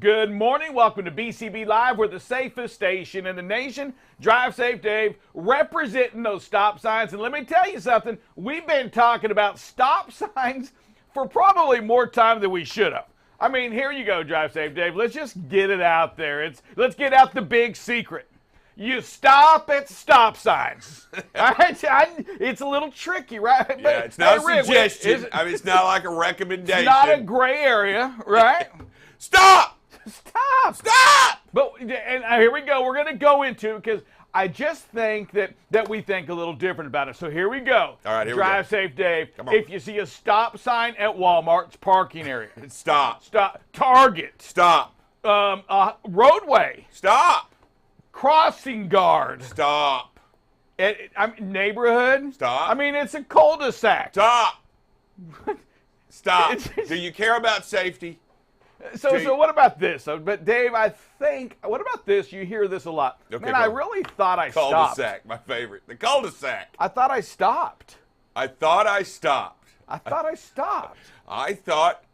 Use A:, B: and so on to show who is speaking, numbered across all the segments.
A: Good morning. Welcome to BCB Live. We're the safest station in the nation. Drive Safe Dave, representing those stop signs. And let me tell you something. We've been talking about stop signs for probably more time than we should have. I mean, here you go, Drive Safe Dave. Let's just get it out there. Let's get out the big secret. You stop at stop signs. All right? It's a little tricky, right?
B: Yeah,
A: But,
B: it's not
A: hey,
B: a suggestion. I mean, it's not like a recommendation.
A: It's not a gray area, right?
B: Stop!
A: Stop!
B: Stop!
A: But and here we go. We're going to go into it because I just think that we think a little different about it. So here we go.
B: All right, here we
A: Drive
B: go.
A: Safe Dave.
B: Come on.
A: If you see a stop sign at Walmart's parking area,
B: Stop.
A: stop. Target.
B: Stop.
A: Roadway.
B: Stop.
A: Crossing guard.
B: Stop.
A: Neighborhood.
B: Stop.
A: I mean, it's a cul-de-sac.
B: Stop. Stop. Do you care about safety?
A: So what about this? But Dave, I think, what about this? You hear this a lot.
B: Okay,
A: Man,
B: go
A: I
B: on.
A: really thought I stopped.
B: Cul-de-sac, my favorite. The cul-de-sac.
A: I thought I stopped.
B: I thought I stopped.
A: I thought I stopped.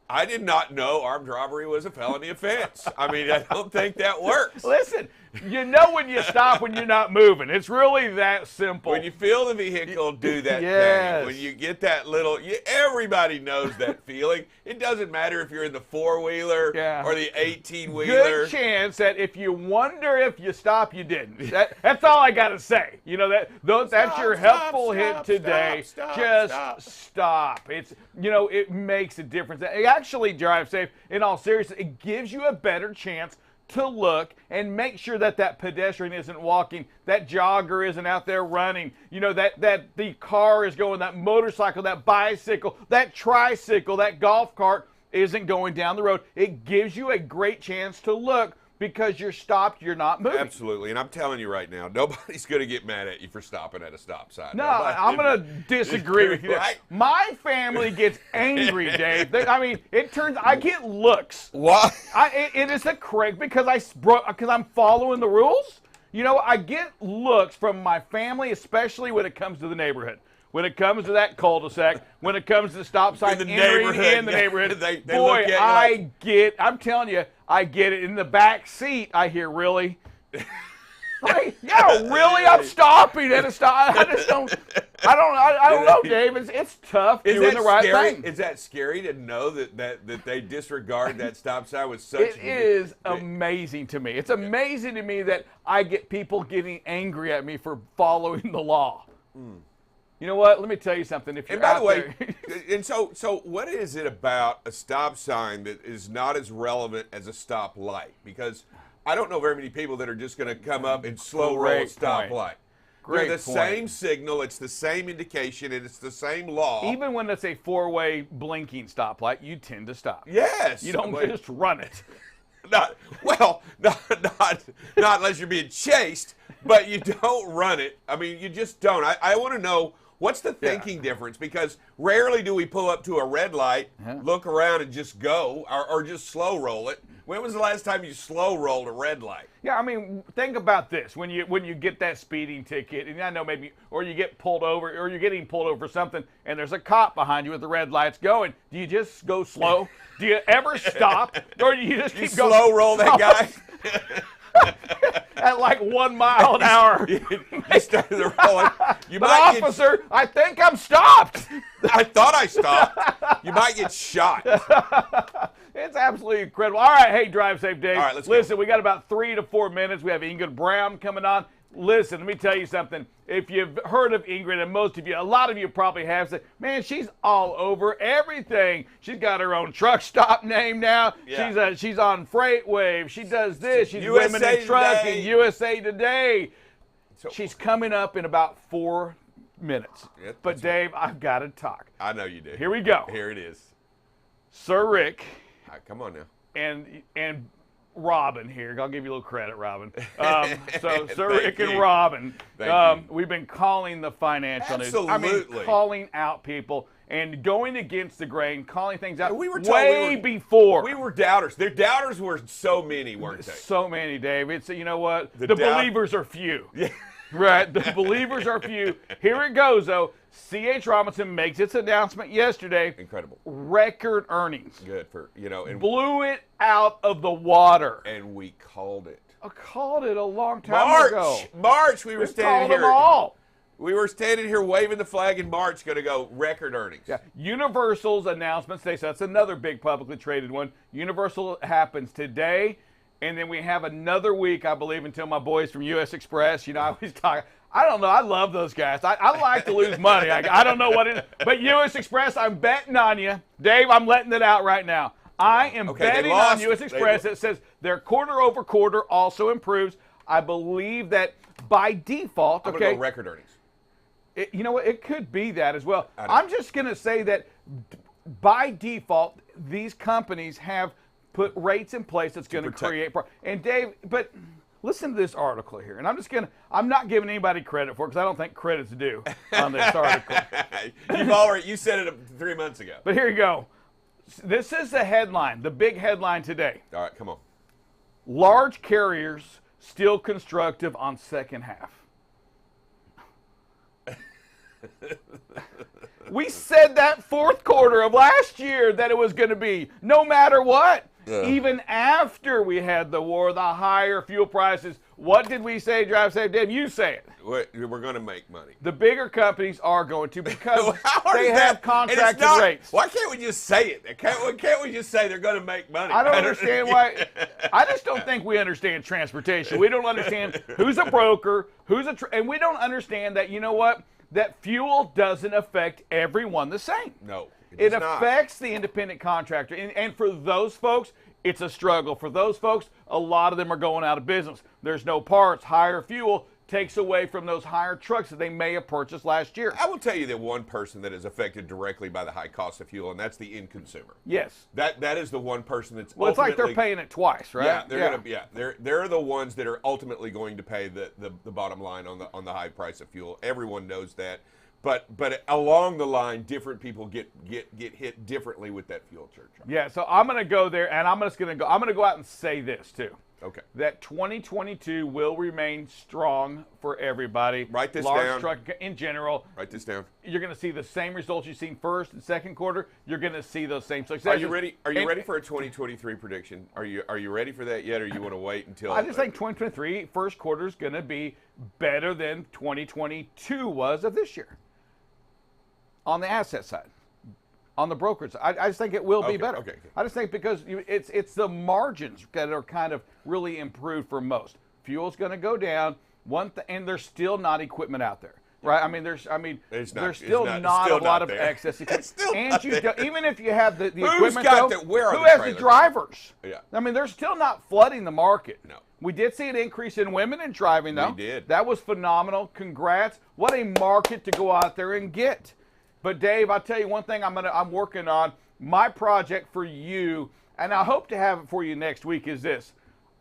B: I did not know armed robbery was a felony offense. I mean, I don't think that works.
A: Listen, you know when you stop when you're not moving. It's really that simple.
B: When you feel the vehicle do that
A: Yes.
B: thing, when you get that little, everybody knows that feeling. It doesn't matter if you're in the four-wheeler
A: Yeah.
B: or the 18-wheeler.
A: Good chance that if you wonder if you stop, you didn't. That's all I got to say. You know, that's your helpful hint today. Stop. It's, it makes a difference. It actually, Drive Safe, in all seriousness, it gives you a better chance to look and make sure that pedestrian isn't walking, that jogger isn't out there running, that the car is going, that motorcycle, that bicycle, that tricycle, that golf cart isn't going down the road. It gives you a great chance to look because you're stopped, you're not moving.
B: Absolutely, and I'm telling you right now, nobody's going to get mad at you for stopping at a stop sign.
A: No, I'm going to disagree with you.
B: Right?
A: My family gets angry, Dave. I get looks.
B: Why?
A: It is the correct because I'm following the rules. I get looks from my family, especially when it comes to the neighborhood. When it comes to that cul-de-sac, when it comes to the stop sign
B: In the
A: entering
B: neighborhood.
A: in the neighborhood,
B: They
A: boy,
B: look at you
A: I'm telling you, I get it. In the back seat, I hear, really? Really? I'm stopping at a stop. I don't know, Dave. It's tough doing the right thing.
B: Is that scary to know that they disregard that stop sign with such?
A: It is amazing to me. It's amazing to me that I get people getting angry at me for following the law. You know what? Let me tell you something. If you're
B: And by
A: out
B: the way,
A: there,
B: and so what is it about a stop sign that is not as relevant as a stop light? Because I don't know very many people that are just going to come up and slow roll a
A: Great
B: stop
A: point.
B: light.
A: Great
B: They're the
A: point.
B: same signal, it's the same indication, and it's the same law.
A: even when it's a four-way blinking stoplight, you tend to stop.
B: Yes.
A: You don't
B: But
A: just run it.
B: not unless you're being chased, but you don't run it. I mean, you just don't. I want to know, what's the thinking difference? Because rarely do we pull up to a red light, look around and just go, or just slow roll it. When was the last time you slow rolled a red light?
A: Yeah, I mean, think about this. When you get that speeding ticket, and I know maybe, or you get pulled over, or you're getting pulled over for something, and there's a cop behind you with the red lights going, do you just go slow? Do you ever stop? Or do you just keep going?
B: Slow roll that guy?
A: At like 1 mile an hour.
B: You started rolling. You
A: But
B: might
A: officer, I think I'm stopped.
B: I thought I stopped. You might get shot.
A: It's absolutely incredible. All right, hey, Drive Safe Dave.
B: All right, let's
A: Listen,
B: go.
A: we got about 3 to 4 minutes. We have Ingrid Brown coming on. Listen, let me tell you something. If you've heard of Ingrid, and most of you, a lot of you probably have, said, man, she's all over everything. She's got her own truck stop name now.
B: Yeah.
A: She's on FreightWave. She does this. She's
B: USA
A: Women in Trucking,
B: Today.
A: USA Today.
B: So-
A: She's coming up in about 4 minutes.
B: Yeah,
A: But
B: that's
A: Dave, I've got to talk.
B: I know you do.
A: Here we go.
B: Here it is.
A: Sir Rick
B: All right, come on now.
A: and Robin here. I'll give you a little credit, Robin. So Sir
B: Thank
A: Rick
B: you.
A: and Robin,
B: Thank you.
A: we've been calling the financial news. I mean,
B: Absolutely.
A: calling out people and going against the grain, calling things out
B: We were told
A: way before.
B: We were doubters. Their doubters were so many, weren't they?
A: So many, Dave. It's, you know what?
B: The
A: The
B: doubt-
A: believers are few.
B: Yeah.
A: Right, the believers are few. Here it goes, though. C.H. Robinson makes its announcement yesterday.
B: Incredible.
A: Record earnings.
B: Good for, and
A: blew it out of the water.
B: And we called it.
A: I called it a long time ago.
B: March, we were standing here.
A: Them all.
B: We were standing here waving the flag in March, going to go record earnings.
A: Yeah. Universal's announcement today, so that's another big publicly traded one. Universal happens today, and then we have another week, I believe, until my boys from U.S. Express, I always talk. I don't know. I love those guys. I like to lose money. I don't know what it is. But U.S. Express, I'm betting on you. Dave, I'm letting it out right now. I am betting on U.S. Express. It says their quarter over quarter also improves. I believe that by default,
B: I'm going to go record earnings.
A: You know what? It could be that as well. I'm just going to say that by default, these companies have put rates in place that's going to create. And Dave, but listen to this article here. And I'm not giving anybody credit for it because I don't think credit's due on this article.
B: You said it 3 months ago.
A: But here you go. This is the headline, the big headline today.
B: All right, come on.
A: Large carriers still constructive on second half. We said that fourth quarter of last year that it was going to be no matter what. Even after we had the war, the higher fuel prices. What did we say, Drive Safe Dave? You say it.
B: We're going to make money.
A: The bigger companies are going to because they have contracted rates.
B: Why can't we just say it? Can't we just say they're going to make money?
A: I don't understand why. I just don't think we understand transportation. We don't understand who's a broker, and we don't understand that, you know what? That fuel doesn't affect everyone the same.
B: No,
A: it affects the independent contractor. And for those folks, it's a struggle. For those folks, a lot of them are going out of business. There's no parts. Higher fuel takes away from those higher trucks that they may have purchased last year.
B: I will tell you that one person that is affected directly by the high cost of fuel, and that's the end consumer.
A: Yes.
B: That is the one person that's
A: it's like they're paying it twice, right?
B: Yeah, they're the ones that are ultimately going to pay the bottom line on the high price of fuel. Everyone knows that. But along the line, different people get hit differently with that fuel surcharge.
A: Yeah, so I'm going to go there, and I'm going to go out and say this too.
B: Okay.
A: That 2022 will remain strong for everybody.
B: Write this
A: Large
B: down.
A: Truck in general.
B: Write this down.
A: You're going to see the same results you've seen first and second quarter. You're going to see those same successes.
B: Are you ready? Are you ready for a 2023 prediction? Are you ready for that yet, or you want to wait until?
A: I just think 2023 first quarter is going to be better than 2022 was of this year. On the asset side. On the brokerage, I just think it will be better.
B: Okay.
A: I just think because it's the margins that are kind of really improved for most. Fuel's going to go down, and there's still not equipment out there, right? I mean, there's still not a lot of excess equipment. And even if you have the equipment, who has the drivers?
B: Yeah.
A: I mean, they're still not flooding the market.
B: No.
A: We did see an increase in women in driving, though.
B: We did.
A: That was phenomenal. Congrats. What a market to go out there and get. But Dave, I'll tell you one thing I'm working on. My project for you, and I hope to have it for you next week, is this.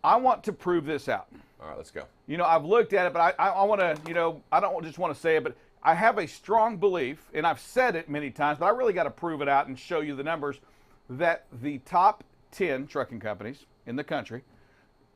A: I want to prove this out.
B: All right, let's go.
A: I've looked at it, but I want to, I don't just want to say it, but I have a strong belief, and I've said it many times, but I really got to prove it out and show you the numbers, that the top 10 trucking companies in the country,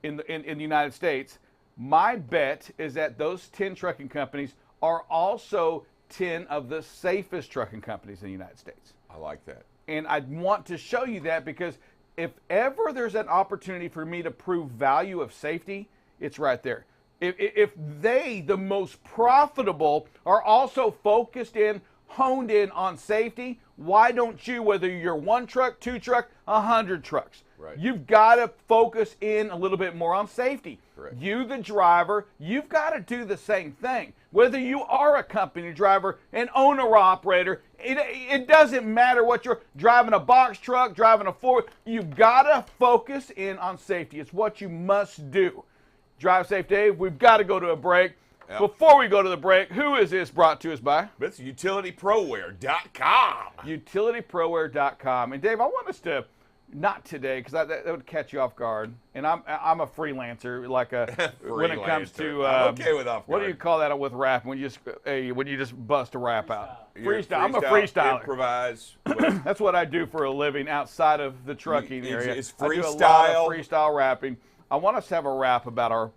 A: in the United States, my bet is that those 10 trucking companies are also 10 of the safest trucking companies in the United States.
B: I like that.
A: And I want to show you that because if ever there's an opportunity for me to prove value of safety, it's right there. If they, the most profitable, are also focused in, honed in on safety, why don't you, whether you're 1 truck, 2 truck, 100 trucks?
B: Right.
A: You've got to focus in a little bit more on safety.
B: Correct.
A: You, the driver, you've got to do the same thing. Whether you are a company driver, an owner-operator, it doesn't matter what you're driving, a box truck, driving a Ford, you've got to focus in on safety. It's what you must do. Drive Safe Dave, we've got to go to a break. Yep. Before we go to the break, who is this brought to us by?
B: It's UtilityProWare.com.
A: UtilityProWare.com. And Dave, I want us to, not today, because that would catch you off guard. And I'm a freelancer, like when it comes to
B: I'm okay with off guard.
A: What do you call that with rap? When you just bust a rap out?
B: Freestyle.
A: I'm a freestyler.
B: Improvise.
A: That's what I do for a living outside of the trucking area.
B: It's
A: I do a
B: freestyle.
A: lot of freestyle rapping. I want us to have a rap about our.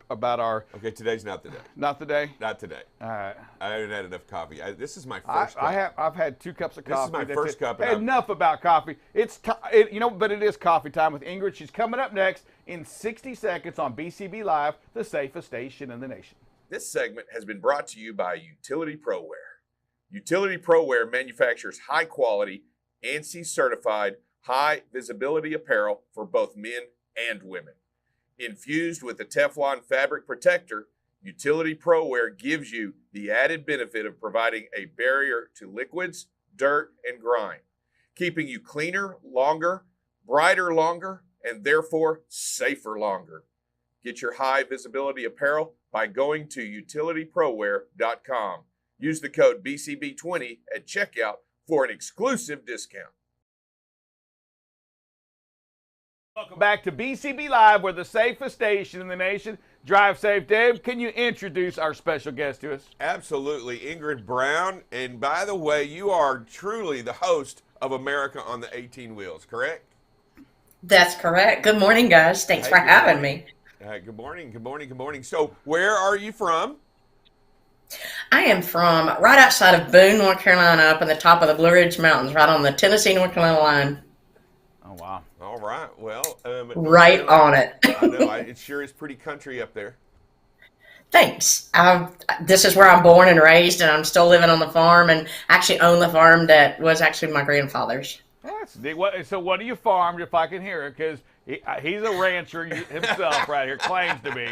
B: Okay, today's not the day.
A: Not the day.
B: Not today.
A: All right.
B: I haven't had enough coffee. This is my first cup.
A: I've had 2 cups of coffee.
B: This is my first cup.
A: Hey, enough about coffee. It's but it is coffee time with Ingrid. She's coming up next in 60 seconds on BCB Live, the safest station in the nation.
C: This segment has been brought to you by Utility ProWear. Utility ProWear manufactures high quality, ANSI certified, high visibility apparel for both men and women. Infused with the Teflon fabric protector, Utility ProWear gives you the added benefit of providing a barrier to liquids, dirt, and grime, keeping you cleaner longer, brighter longer, and therefore safer longer. Get your high visibility apparel by going to utilityproware.com. Use the code BCB20 at checkout for an exclusive discount.
A: Welcome back to BCB Live. We're the safest station in the nation. Drive safe. Dave, can you introduce our special guest to us?
B: Absolutely. Ingrid Brown. And by the way, you are truly the host of America on the 18 Wheels, correct?
D: That's correct. Good morning, guys. Thanks for having me.
B: Good morning. Good morning. Good morning. So where are you from?
D: I am from right outside of Boone, North Carolina, up in the top of the Blue Ridge Mountains, right on the Tennessee-North Carolina line.
A: Oh, wow.
B: All right. Well,
D: right on it.
B: I know. It sure is pretty country up there.
D: Thanks. This is where I'm born and raised, and I'm still living on the farm, and actually own the farm that was actually my grandfather's.
A: So what do you farm, if I can hear it? Because he's a rancher himself right here, claims to be.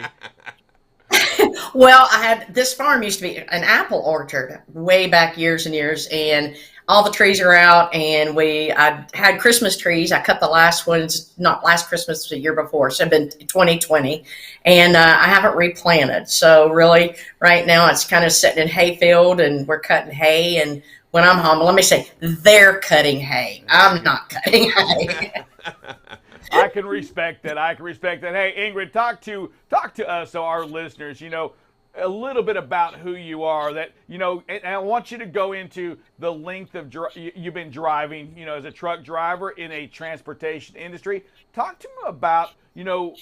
D: Well, this farm used to be an apple orchard way back years and years, and all the trees are out, and I had Christmas trees. I cut the last ones, not last Christmas, the year before, so it's been 2020, and I haven't replanted. So really, right now, it's kind of sitting in hayfield, and we're cutting hay, and when I'm home, let me say, they're cutting hay. I'm not cutting hay.
A: I can respect that. Hey, Ingrid, talk to us, so our listeners, a little bit about who you are. And I want you to go into the length of you've been driving, as a truck driver in a transportation industry. Talk to me about,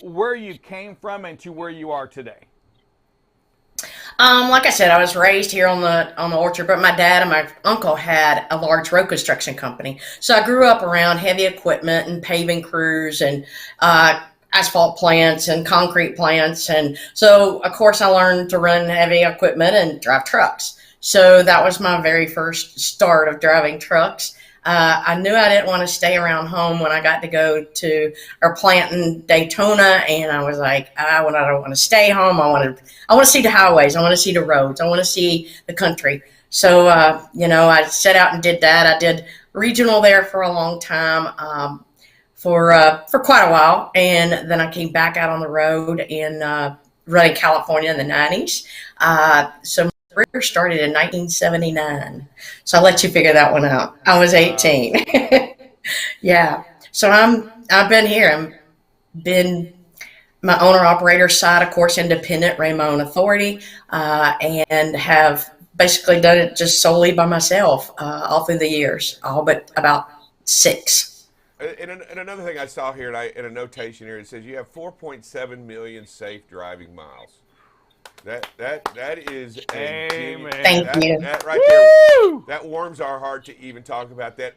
A: where you came from and to where you are today.
D: Like I said, I was raised here on the orchard, but my dad and my uncle had a large road construction company. So I grew up around heavy equipment and paving crews and asphalt plants and concrete plants. And so, of course, I learned to run heavy equipment and drive trucks. So that was my very first start of driving trucks. I knew I didn't want to stay around home when I got to go to our plant in Daytona, and I was like, I don't want to stay home. I want to see the highways. I want to see the roads. I want to see the country. So, I set out and did that. I did regional there for a long time, for quite a while, and then I came back out on the road in running California in the 90s. So my career started in 1979. So I'll let you figure that one out. I was 18. Yeah. So I've been here. I've been my owner-operator side, of course, independent, ran my own authority, and have basically done it just solely by myself all through the years, all but about 6.
B: And another thing I saw here, in a notation here, it says you have 4.7 million safe driving miles. That is
A: Amen.
D: Thank you.
B: That right there, that warms our heart to even talk about that.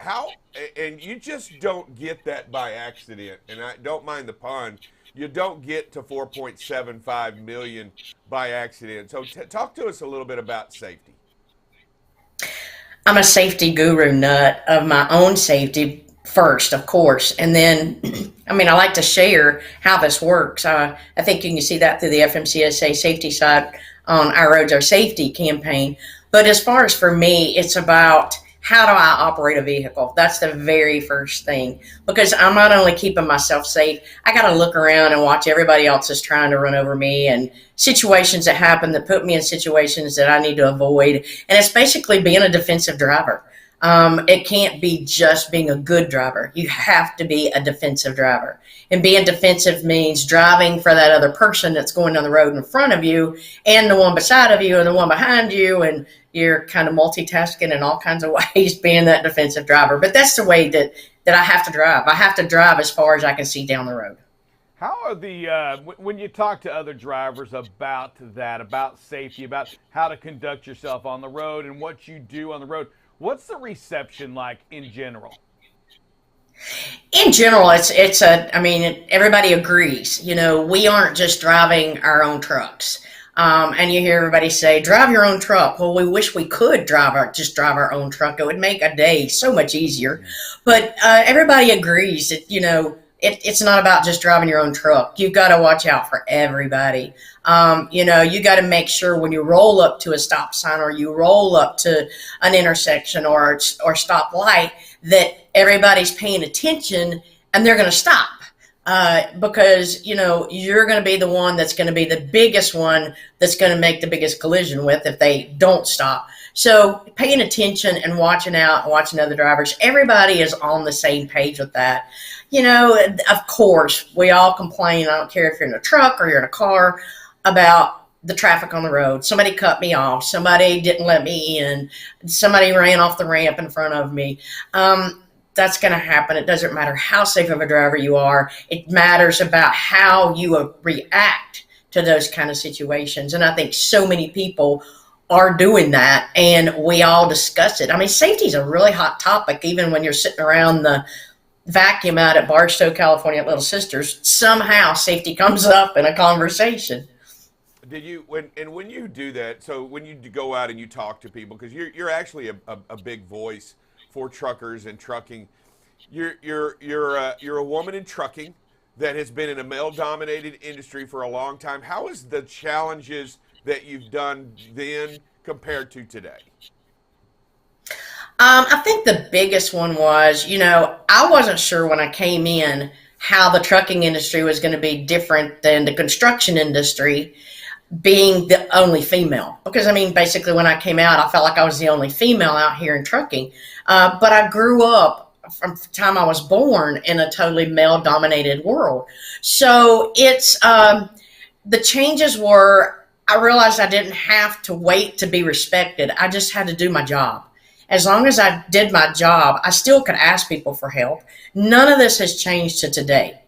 B: And you just don't get that by accident. And I don't mind the pun. You don't get to 4.75 million by accident. So talk to us a little bit about safety.
D: I'm a safety guru nut of my own safety first, of course. And then, I like to share how this works. I think you can see that through the FMCSA safety side on Our Roads, Our Safety campaign. But as far as for me, it's about how do I operate a vehicle? That's the very first thing. Because I'm not only keeping myself safe, I got to look around and watch everybody else is trying to run over me, and situations that happen that put me in situations that I need to avoid. And it's basically being a defensive driver. It can't be just being a good driver. You have to be a defensive driver. And being defensive means driving for that other person that's going down the road in front of you, and the one beside of you, and the one behind you, and you're kind of multitasking in all kinds of ways being that defensive driver. But that's the way that I have to drive. I have to drive as far as I can see down the road.
A: How are the when you talk to other drivers about that, about safety, about how to conduct yourself on the road and what you do on the road? What's the reception like in general?
D: In general, I mean, everybody agrees. We aren't just driving our own trucks. And you hear everybody say, drive your own truck. Well, we wish we could just drive our own truck. It would make a day so much easier. But everybody agrees that, it's not about just driving your own truck. You've got to watch out for everybody. You got to make sure when you roll up to a stop sign or you roll up to an intersection or stop light that everybody's paying attention and they're going to stop. Because, you're going to be the one that's going to be the biggest one that's going to make the biggest collision with if they don't stop. So paying attention and watching out and watching other drivers, everybody is on the same page with that. Of course, we all complain. I don't care if you're in a truck or you're in a car about the traffic on the road. Somebody cut me off. Somebody didn't let me in. Somebody ran off the ramp in front of me. That's going to happen. It doesn't matter how safe of a driver you are. It matters about how you react to those kind of situations. And I think so many people are doing that, and we all discuss it. I mean, safety is a really hot topic, even when you're sitting around the vacuum out at Barstow, California at Little Sisters. Somehow safety comes up in a conversation.
B: When you do that, so when you go out and you talk to people, because you're actually a big voice for truckers and trucking. You're a woman in trucking that has been in a male-dominated industry for a long time. How is the challenges that you've done then compared to today?
D: I think the biggest one was, I wasn't sure when I came in how the trucking industry was going to be different than the construction industry, being the only female. Because, basically when I came out, I felt like I was the only female out here in trucking. But I grew up from the time I was born in a totally male-dominated world. So it's the changes were, I realized I didn't have to wait to be respected. I just had to do my job. As long as I did my job, I still could ask people for help. None of this has changed to today.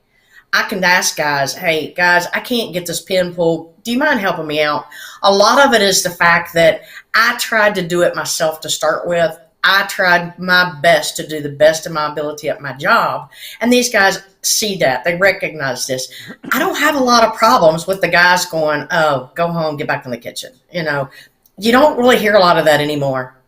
D: I can ask guys, hey, guys, I can't get this pin pulled. Do you mind helping me out? A lot of it is the fact that I tried to do it myself to start with. I tried my best to do the best of my ability at my job. And these guys see that. They recognize this. I don't have a lot of problems with the guys going, oh, go home, get back in the kitchen. You don't really hear a lot of that anymore.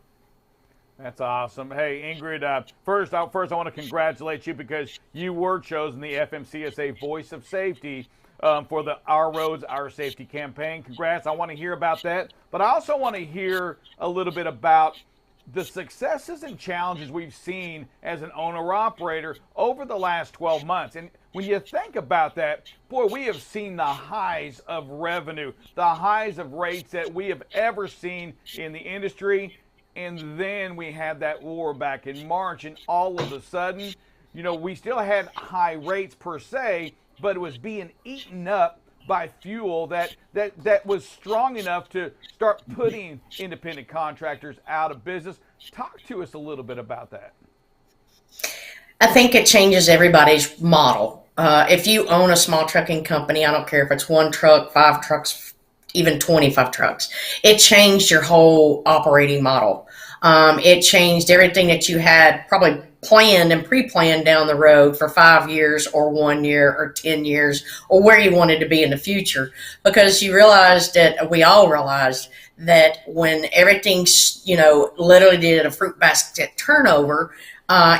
A: That's awesome. Hey, Ingrid, first I want to congratulate you because you were chosen the FMCSA Voice of Safety for the Our Roads, Our Safety campaign. Congrats. I want to hear about that. But I also want to hear a little bit about the successes and challenges we've seen as an owner-operator over the last 12 months. And when you think about that, boy, we have seen the highs of revenue, the highs of rates that we have ever seen in the industry. And then we had that war back in March, and all of a sudden, we still had high rates per se, but it was being eaten up by fuel that was strong enough to start putting independent contractors out of business. Talk to us a little bit about that.
D: I think it changes everybody's model. If you own a small trucking company, I don't care if it's 1 truck, 5 trucks, even 25 trucks, it changed your whole operating model. It changed everything that you had probably planned and pre-planned down the road for 5 years or 1 year or 10 years or where you wanted to be in the future, because we all realized that when everything's, literally did a fruit basket turnover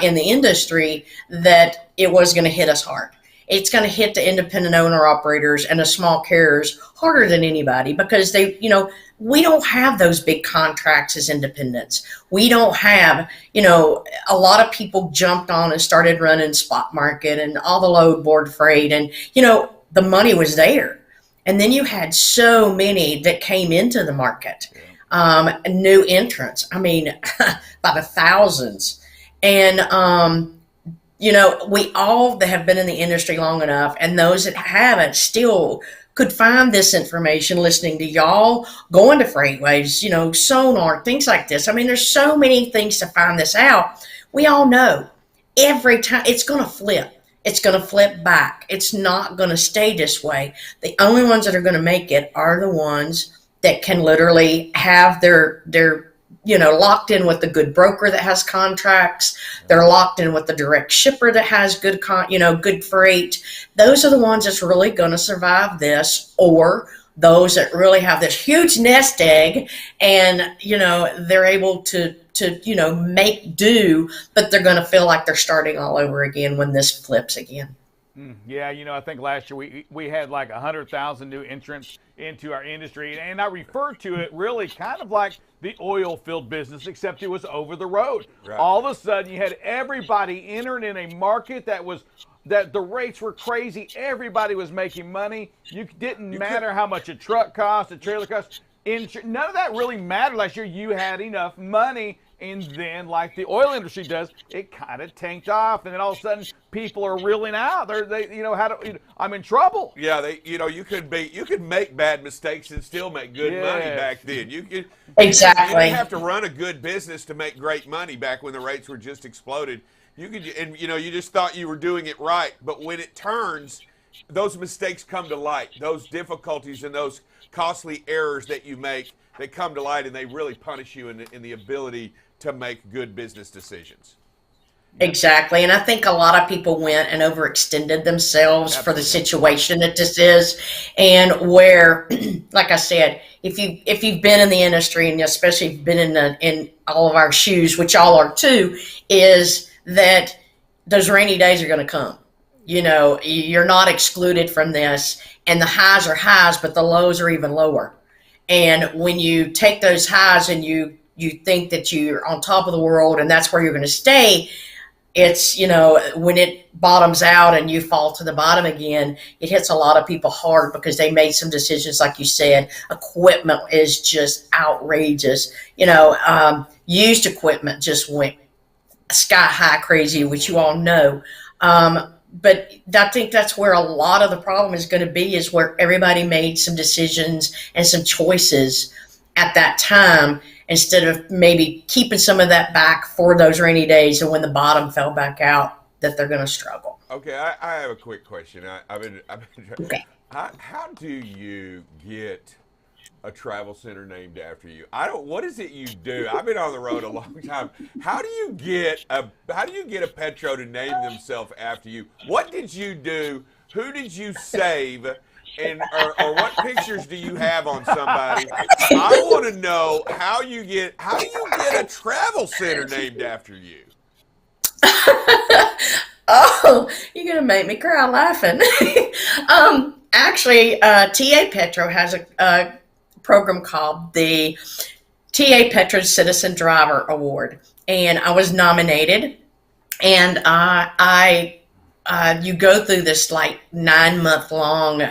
D: in the industry, that it was going to hit us hard. It's going to hit the independent owner operators and the small carriers harder than anybody, because we don't have those big contracts as independents. We don't have, a lot of people jumped on and started running spot market and all the load board freight, and, the money was there. And then you had so many that came into the market, new entrants, by the thousands. And, we all that have been in the industry long enough, and those that haven't still could find this information listening to y'all, going to FreightWaves, Sonar, things like this. There's so many things to find this out. We all know every time it's going to flip. it's going to flip back. It's not going to stay this way. The only ones that are going to make it are the ones that can literally have their locked in with the good broker that has contracts. They're locked in with the direct shipper that has good good freight. Those are the ones that's really going to survive this, or those that really have this huge nest egg and, they're able to make do, but they're going to feel like they're starting all over again when this flips again.
A: Yeah, I think last year we had like 100,000 new entrants into our industry, and I refer to it really kind of like the oil field business, except it was over the road.
B: Right.
A: All of a sudden, you had everybody entering in a market that the rates were crazy. Everybody was making money. You didn't matter how much a truck cost, a trailer cost. None of that really mattered last year. You had enough money, and then, like the oil industry does, it kind of tanked off, and then all of a sudden, people are reeling out. I'm in trouble.
B: Yeah, you could make bad mistakes and still make good money back then.
D: Exactly.
B: You didn't have to run a good business to make great money back when the rates were just exploded. You just thought you were doing it right, but when it turns, those mistakes come to light. Those difficulties and those costly errors that you make, they come to light, and they really punish you in the ability to make good business decisions.
D: Exactly. And I think a lot of people went and overextended themselves for the situation that this is. And where, like I said, if you've been in the industry, and especially if you've been in all of our shoes, which y'all are too, is that those rainy days are going to come. You're not excluded from this, and the highs are highs, but the lows are even lower. And when you take those highs and you think that you're on top of the world and that's where you're going to stay, it's, when it bottoms out and you fall to the bottom again, it hits a lot of people hard because they made some decisions, like you said. Equipment is just outrageous. Used equipment just went sky high crazy, which you all know. But I think that's where a lot of the problem is going to be, is where everybody made some decisions and some choices at that time, instead of maybe keeping some of that back for those rainy days, and when the bottom fell back out, that they're going to struggle.
B: Okay, I have a quick question.
D: Okay.
B: How do you get a travel center named after you? What is it you do? I've been on the road a long time. How do you get a Petro to name themselves after you? What did you do? Who did you save? Or what pictures do you have on somebody? I want to know how do you get a travel center named after you?
D: Oh, you're going to make me cry laughing. Actually, TA Petro has a program called the TA Petro Citizen Driver Award, and I was nominated. And you go through this like 9-month long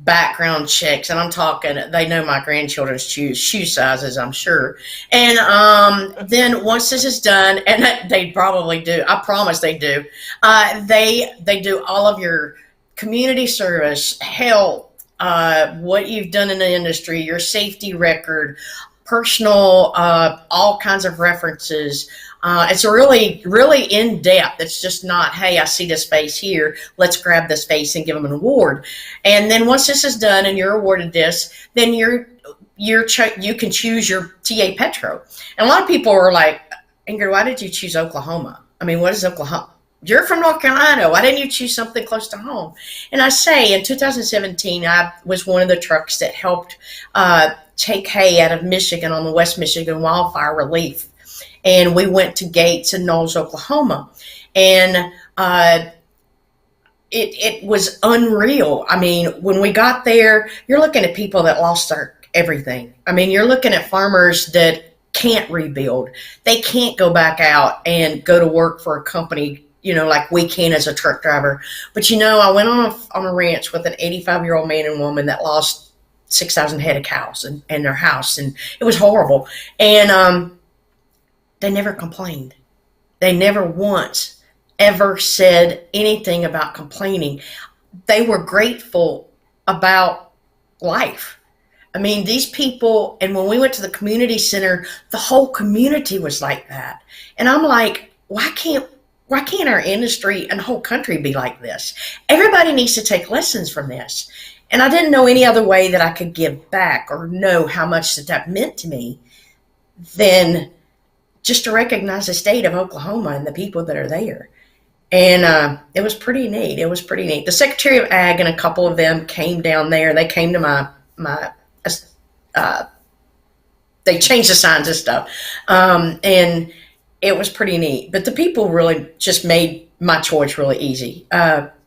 D: background checks, and I'm talking, they know my grandchildren's shoe sizes, I'm sure. And then once this is done, and they probably do, I promise they do, they do all of your community service, health, what you've done in the industry, your safety record, personal, all kinds of references. It's really, really in depth. It's just not, hey, I see this face here, let's grab this face and give them an award. And then once this is done and you're awarded this, then you can choose your TA Petro. And a lot of people are like, Ingrid, why did you choose Oklahoma? I mean, what is Oklahoma? You're from North Carolina. Why didn't you choose something close to home? And I say, in 2017, I was one of the trucks that helped take hay out of Michigan on the West Michigan wildfire relief. And we went to Gates and Knowles, Oklahoma. And it was unreal. I mean, when we got there, you're looking at people that lost their everything. I mean, you're looking at farmers that can't rebuild. They can't go back out and go to work for a company, like we can as a truck driver. But, I went on a ranch with an 85-year-old man and woman that lost 6,000 head of cows and their house. And it was horrible. And they never complained. They never once ever said anything about complaining. They were grateful about life. I mean, these people, and when we went to the community center, the whole community was like that. And I'm like, why can't why can't our industry and the whole country be like this? Everybody needs to take lessons from this. And I didn't know any other way that I could give back or know how much that meant to me than just to recognize the state of Oklahoma and the people that are there. And it was pretty neat. It was pretty neat. The Secretary of Ag and a couple of them came down there. They came to my they changed the signs and stuff. And it was pretty neat. But the people really just made my choice really easy.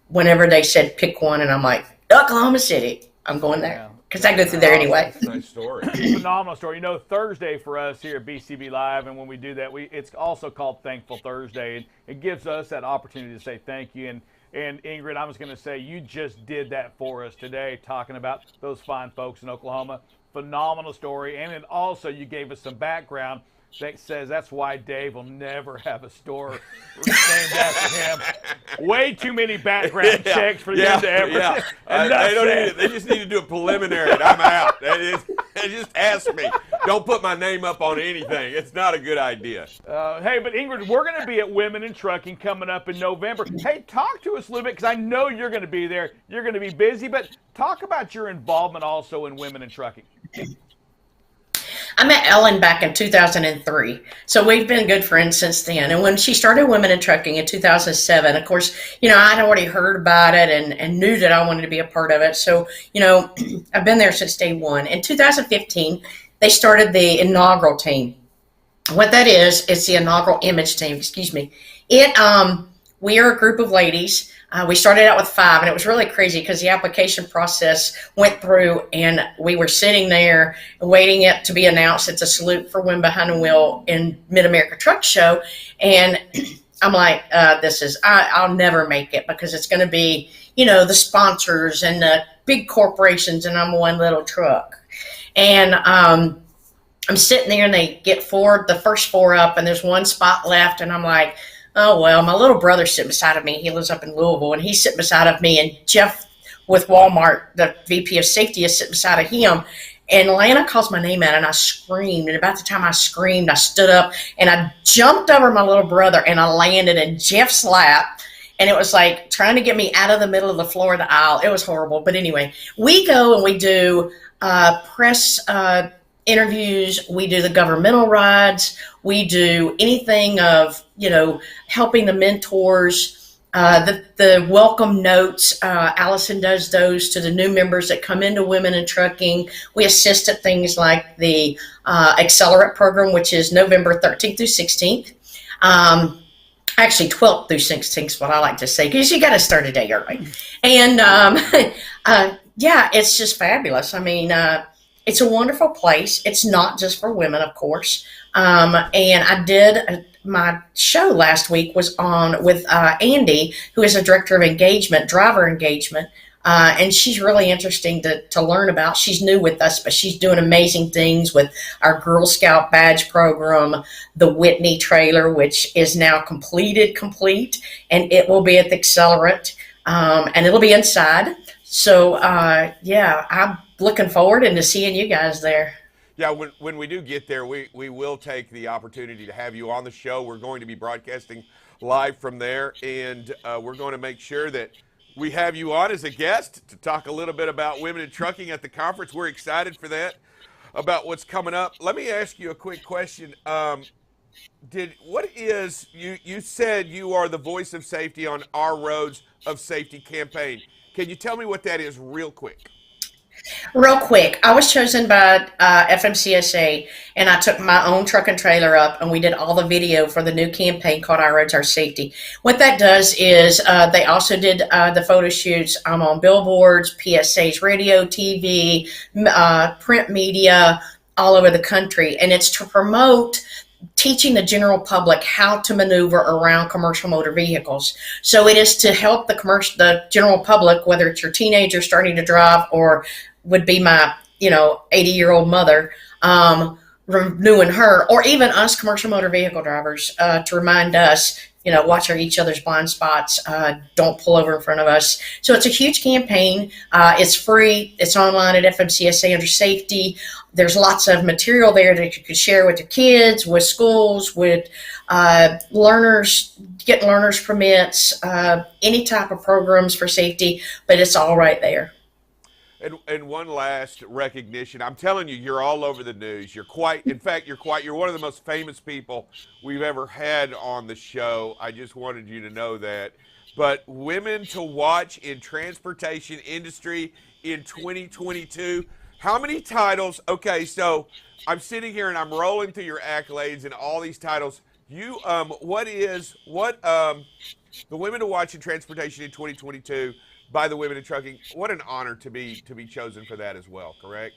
D: Whenever they said pick one, and I'm like, Oklahoma City, I'm going there. Because I go through there anyway.
B: Nice story.
A: Phenomenal story. You know, Thursday for us here at BCB Live, and when we do that, it's also called Thankful Thursday. And it gives us that opportunity to say thank you. And Ingrid, I was going to say, you just did that for us today, talking about those fine folks in Oklahoma. Phenomenal story. And then also you gave us some background that says that's why Dave will never have a store named after him. Way too many background checks for them to ever.
B: They just need to do a preliminary, and I'm out. They just ask me. Don't put my name up on anything. It's not a good idea.
A: Hey, but Ingrid, we're going to be at Women in Trucking coming up in November. Hey, talk to us a little bit, because I know you're going to be there. You're going to be busy, but talk about your involvement also in Women in Trucking.
D: I met Ellen back in 2003, so we've been good friends since then. And when she started Women in Trucking in 2007, of course, you know, I'd already heard about it and knew that I wanted to be a part of it. So, you know, I've been there since day one. In 2015, they started the inaugural team. What that is, it's the inaugural image team, excuse me. We are a group of ladies. We started out with 5, and it was really crazy because the application process went through, and we were sitting there waiting it to be announced. It's a salute for Women Behind the Wheel in Mid-America Truck Show. And I'm like, I'll never make it because it's going to be, you know, the sponsors and the big corporations, and I'm one little truck. And I'm sitting there, and they get the first 4 up, and there's one spot left, and I'm like, oh, well, my little brother's sitting beside of me. He lives up in Louisville, and he's sitting beside of me. And Jeff with Walmart, the VP of safety, is sitting beside of him. And Lana calls my name out, and I screamed. And about the time I screamed, I stood up, and I jumped over my little brother, and I landed in Jeff's lap. And it was like trying to get me out of the middle of the floor of the aisle. It was horrible. But anyway, we go and we do press interviews. We do the governmental rides. We do anything of, you know, helping the mentors, the welcome notes. Allison does those to the new members that come into Women in Trucking. We assist at things like the Accelerate program, which is November 13th through 16th. Actually, 12th through 16th is what I like to say, because you got to start a day early. And yeah, it's just fabulous. I mean, it's a wonderful place. It's not just for women, of course. And I did my show last week was on with Andy, who is a director of engagement, driver engagement. And she's really interesting to learn about. She's new with us, but she's doing amazing things with our Girl Scout badge program, the Whitney trailer, which is now complete, and it will be at the Accelerate, and it'll be inside. So, yeah, I'm looking forward to seeing you guys there.
B: Yeah, when we do get there, we will take the opportunity to have you on the show. We're going to be broadcasting live from there, and we're going to make sure that we have you on as a guest to talk a little bit about women in trucking at the conference. We're excited for that, about what's coming up. Let me ask you a quick question. You said you are the voice of safety on Our Roads of Safety campaign. Can you tell me what that is real quick?
D: Real quick, I was chosen by FMCSA, and I took my own truck and trailer up, and we did all the video for the new campaign called Our Roads, Our Safety. What that does is they also did the photo shoots. I'm on billboards, PSAs, radio, TV, print media, all over the country, and it's to promote teaching the general public how to maneuver around commercial motor vehicles. So it is to help the general public, whether it's your teenager starting to drive or would be my, 80-year-old mother, renewing her, or even us commercial motor vehicle drivers, to remind us, watch each other's blind spots, don't pull over in front of us. So it's a huge campaign. It's free. It's online at FMCSA under safety. There's lots of material there that you could share with your kids, with schools, with learners, getting learners permits, any type of programs for safety, but it's all right there.
B: And one last recognition. I'm telling you, you're all over the news. You're one of the most famous people we've ever had on the show. I just wanted you to know that. But women to watch in transportation industry in 2022. How many titles? Okay, so I'm sitting here and I'm rolling through your accolades and all these titles. You, the women to watch in transportation in 2022 by the women in trucking? What an honor to be chosen for that as well. Correct?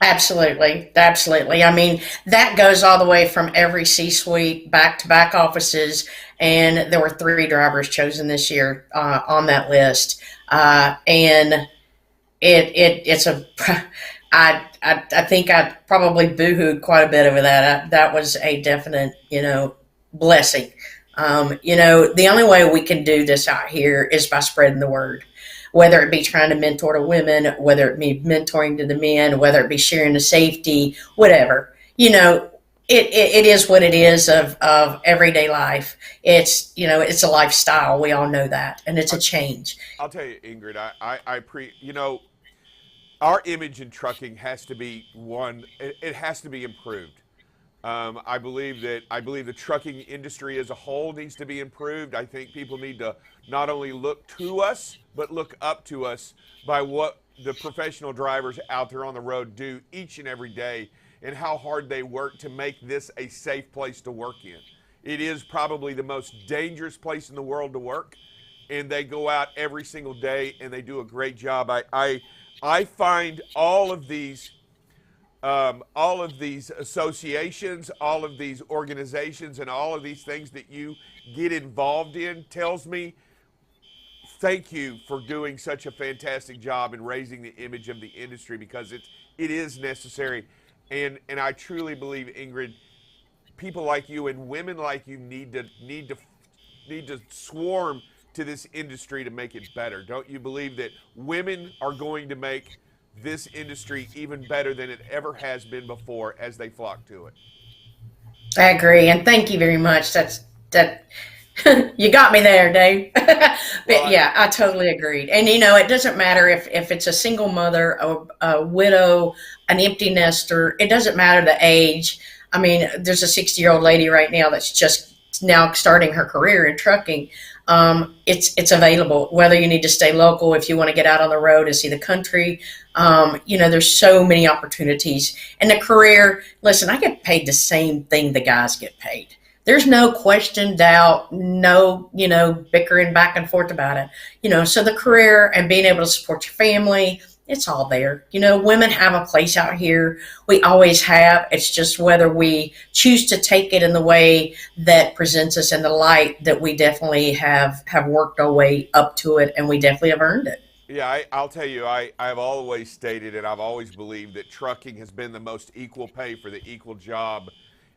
D: Absolutely. Absolutely. I mean, that goes all the way from every C-suite back to back offices. And there were 3 drivers chosen this year on that list. And it's a, I think I probably boohooed quite a bit over that. That was a definite, blessing. The only way we can do this out here is by spreading the word, whether it be trying to mentor to women, whether it be mentoring to the men, whether it be sharing the safety, whatever. It is what it is of everyday life. It's a lifestyle. We all know that, and it's a change.
B: I'll tell you, Ingrid, our image in trucking has to be it has to be improved. I believe the trucking industry as a whole needs to be improved. I think people need to not only look to us, but look up to us by what the professional drivers out there on the road do each and every day and how hard they work to make this a safe place to work in. It is probably the most dangerous place in the world to work, and they go out every single day and they do a great job. I find all of these associations, all of these organizations, and all of these things that you get involved in tells me thank you for doing such a fantastic job in raising the image of the industry, because it is necessary. And I truly believe, Ingrid, people like you and women like you need to swarm to this industry to make it better. Don't you believe that women are going to make this industry even better than it ever has been before as they flock to it?
D: I agree, and thank you very much. That you got me there, Dave. But yeah, I totally agreed. And it doesn't matter if it's a single mother, a widow, an empty nester. It doesn't matter the age. I mean, there's a 60-year-old lady right now that's just now starting her career in trucking. It's available, whether you need to stay local, if you want to get out on the road and see the country. There's so many opportunities. And the career, listen, I get paid the same thing the guys get paid. There's no question, doubt, no, bickering back and forth about it. So the career and being able to support your family, it's all there. Women have a place out here. We always have. It's just whether we choose to take it in the way that presents us in the light that we definitely have worked our way up to it, and we definitely have earned it.
B: Yeah, I'll tell you, I've always stated and I've always believed that trucking has been the most equal pay for the equal job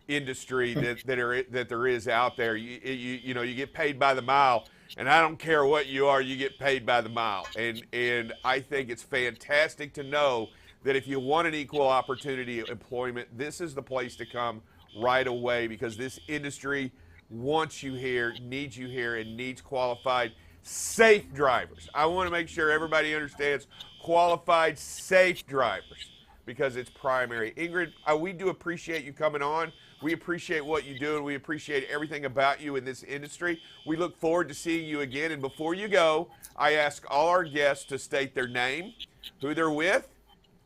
B: industry that there is out there. You get paid by the mile, and I don't care what you are, you get paid by the mile. And I think it's fantastic to know that if you want an equal opportunity employment, this is the place to come right away, because this industry wants you here, needs you here, and needs qualified, safe drivers. I want to make sure everybody understands qualified, safe drivers, because it's primary. Ingrid, we do appreciate you coming on. We appreciate what you do, and we appreciate everything about you in this industry. We look forward to seeing you again. And before you go, I ask all our guests to state their name, who they're with,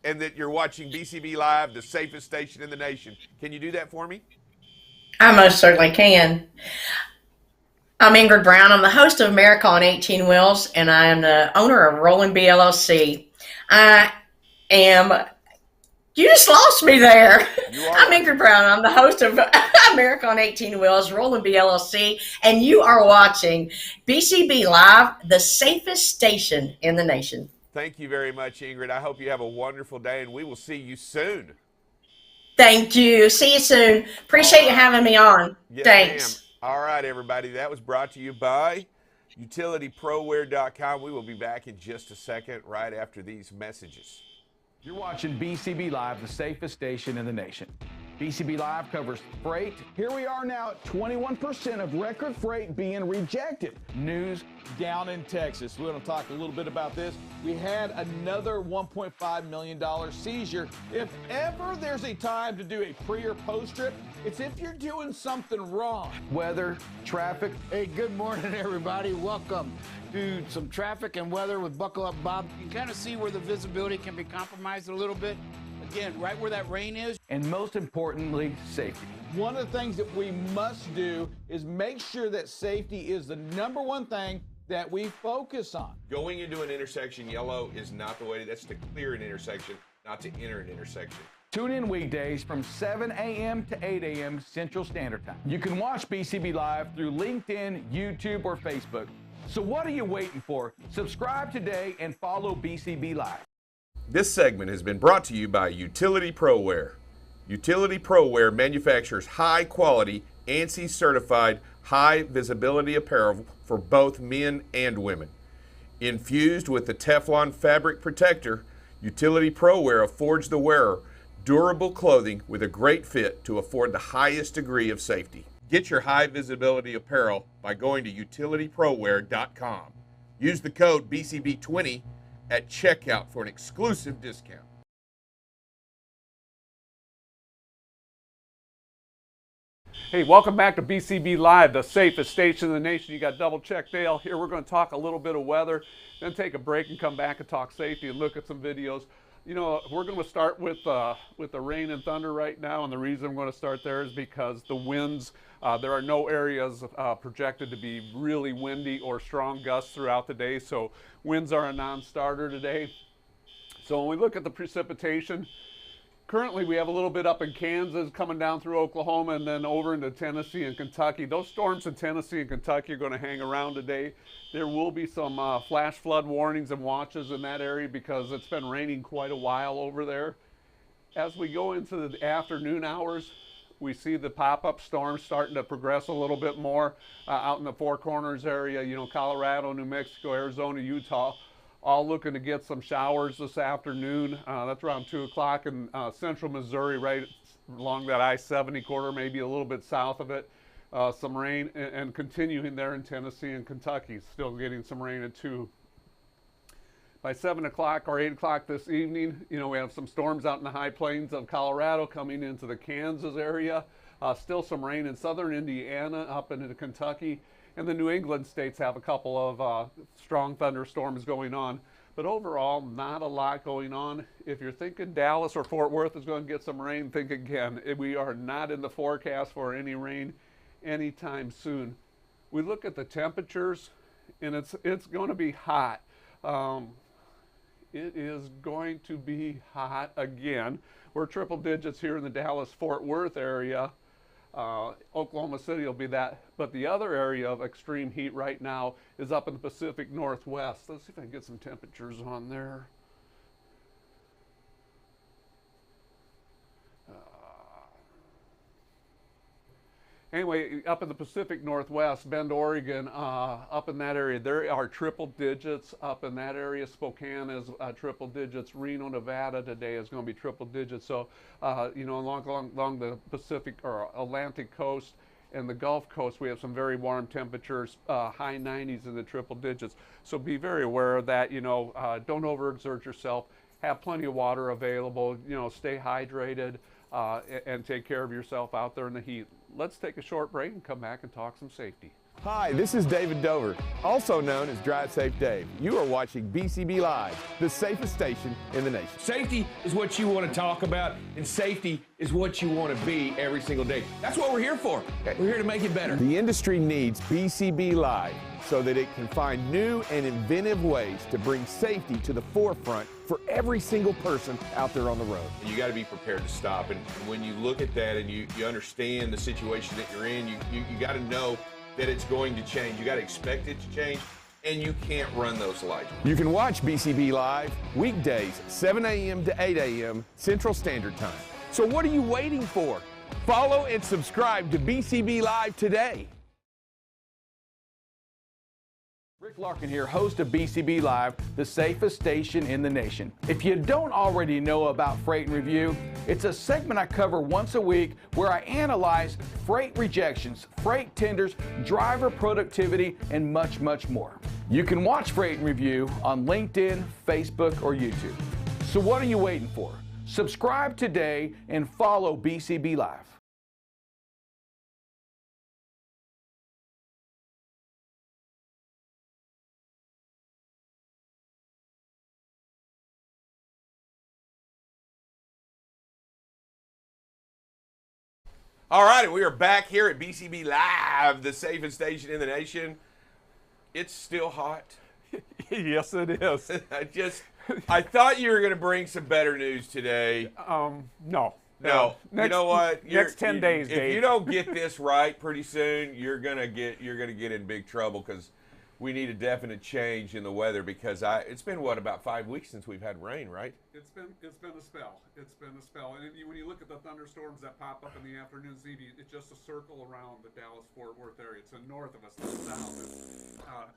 B: and that you're watching BCB Live, the safest station in the nation. Can you do that for me?
D: I most certainly can. I'm Ingrid Brown. I'm the host of America on 18 Wheels, and I am the owner of Rolling B LLC. You just lost me there. I'm Ingrid Brown. I'm the host of America on 18 Wheels, Rolling B LLC, and you are watching BCB Live, the safest station in the nation.
B: Thank you very much, Ingrid. I hope you have a wonderful day, and we will see you soon.
D: Thank you. See you soon. Appreciate you having me on.
B: Yes,
D: Thanks.
B: ma'am. All right, everybody. That was brought to you by UtilityProWare.com. We will be back in just a second, right after these messages.
A: You're watching BCB Live, the safest station in the nation. BCB Live covers freight. Here we are now at 21% of record freight being rejected. News down in Texas. We're going to talk a little bit about this. We had another $1.5 million seizure. If ever there's a time to do a pre or post trip, it's if you're doing something wrong. Weather, traffic.
E: Hey, good morning, everybody. Welcome to some traffic and weather with Buckle Up Bob. You can kind of see where the visibility can be compromised a little bit. Again, right where that rain is.
A: And most importantly, safety. One of the things that we must do is make sure that safety is the number one thing that we focus on.
B: Going into an intersection yellow is not the way. That's to clear an intersection, not to enter an intersection.
A: Tune in weekdays from 7 a.m. to 8 a.m. Central Standard Time. You can watch BCB Live through LinkedIn, YouTube, or Facebook. So what are you waiting for? Subscribe today and follow BCB Live.
C: This segment has been brought to you by Utility ProWear. Utility ProWear manufactures high-quality, ANSI certified, high-visibility apparel for both men and women. Infused with the Teflon fabric protector, Utility ProWear affords the wearer durable clothing with a great fit to afford the highest degree of safety. Get your high-visibility apparel by going to utilityproware.com. Use the code BCB20 at checkout for an exclusive discount.
F: Hey, welcome back to BCB Live, the safest station in the nation. You got Double Check Dale here. We're going to talk a little bit of weather, then take a break and come back and talk safety and look at some videos. You know, we're going to start with the rain and thunder right now, and the reason I'm going to start there is because the winds, there are no areas projected to be really windy or strong gusts throughout the day, so winds are a non-starter today. So when we look at the precipitation, currently we have a little bit up in Kansas coming down through Oklahoma and then over into Tennessee and Kentucky. Those storms in Tennessee and Kentucky are going to hang around today. There will be some flash flood warnings and watches in that area because it's been raining quite a while over there. As we go into the afternoon hours, we see the pop-up storms starting to progress a little bit more out in the Four Corners area, you know, Colorado, New Mexico, Arizona, Utah, all looking to get some showers this afternoon. That's around 2 o'clock in central Missouri, right along that I-70 corridor, maybe a little bit south of it. Some rain and continuing there in Tennessee and Kentucky, still getting some rain at 2. By 7 o'clock or 8 o'clock this evening, you know, we have some storms out in the high plains of Colorado coming into the Kansas area. Still some rain in southern Indiana up into Kentucky. And the New England states have a couple of strong thunderstorms going on. But overall, not a lot going on. If you're thinking Dallas or Fort Worth is going to get some rain, think again. We are not in the forecast for any rain anytime soon. We look at the temperatures, and it's going to be hot. It is going to be hot again. We're triple digits here in the Dallas-Fort Worth area. Oklahoma City will be that, but the other area of extreme heat right now is up in the Pacific Northwest. Let's see if I can get some temperatures on there. Anyway, up in the Pacific Northwest, Bend, Oregon, up in that area, there are triple digits up in that area. Spokane is triple digits. Reno, Nevada today is going to be triple digits. So, you know, along the Pacific or Atlantic coast and the Gulf Coast, we have some very warm temperatures, high 90s in the triple digits. So be very aware of that. You know, don't overexert yourself. Have plenty of water available. You know, stay hydrated and take care of yourself out there in the heat. Let's take a short break and come back and talk some safety.
G: Hi, this is David Dover, also known as Drive Safe Dave. You are watching BCB Live, the safest station in the nation.
H: Safety is what you want to talk about, and safety is what you want to be every single day. That's what we're here for. We're here to make it better.
G: The industry needs BCB Live so that it can find new and inventive ways to bring safety to the forefront for every single person out there on the road.
B: You got to be prepared to stop. And when you look at that and you understand the situation that you're in, you got to know that it's going to change. You got to expect it to change, and you can't run those lights.
G: You can watch BCB Live weekdays, 7 a.m. to 8 a.m. Central Standard Time. So what are you waiting for? Follow and subscribe to BCB Live today.
A: Rick Larkin here, host of BCB Live, the safest station in the nation. If you don't already know about Freight and Review, it's a segment I cover once a week where I analyze freight rejections, freight tenders, driver productivity, and much, much more. You can watch Freight and Review on LinkedIn, Facebook, or YouTube. So what are you waiting for? Subscribe today and follow BCB Live.
B: All right, we are back here at BCB Live, the safest station in the nation. It's still hot.
F: Yes, it is.
B: I thought you were going to bring some better news today.
F: No.
B: No, you know what?
F: Next 10 days,
B: if
F: Dave.
B: you don't get this right pretty soon, you're gonna get in big trouble because we need a definite change in the weather. Because it's been about 5 weeks since we've had rain, right?
F: It's been a spell. It's been a spell. And when you look at the thunderstorms that pop up in the afternoon, it's just a circle around the Dallas-Fort Worth area. It's the north of us, not south.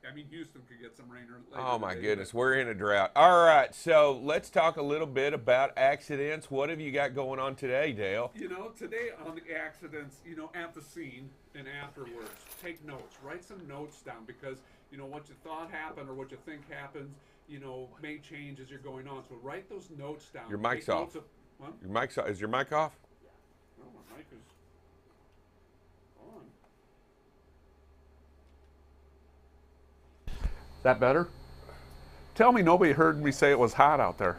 F: I mean, Houston could get some rain.
B: Oh my goodness, we're in a drought. All right, so let's talk a little bit about accidents. What have you got going on today, Dale?
F: You know, today on the accidents, at the scene and afterwards, take notes. Write some notes down because, what you thought happened or what you think happens, may change as you're going on. So write those notes down.
B: Your mic's off. Your mic's off. Is your mic off?
F: No, my mic is on. Is that better? Tell me nobody heard me say it was hot out there.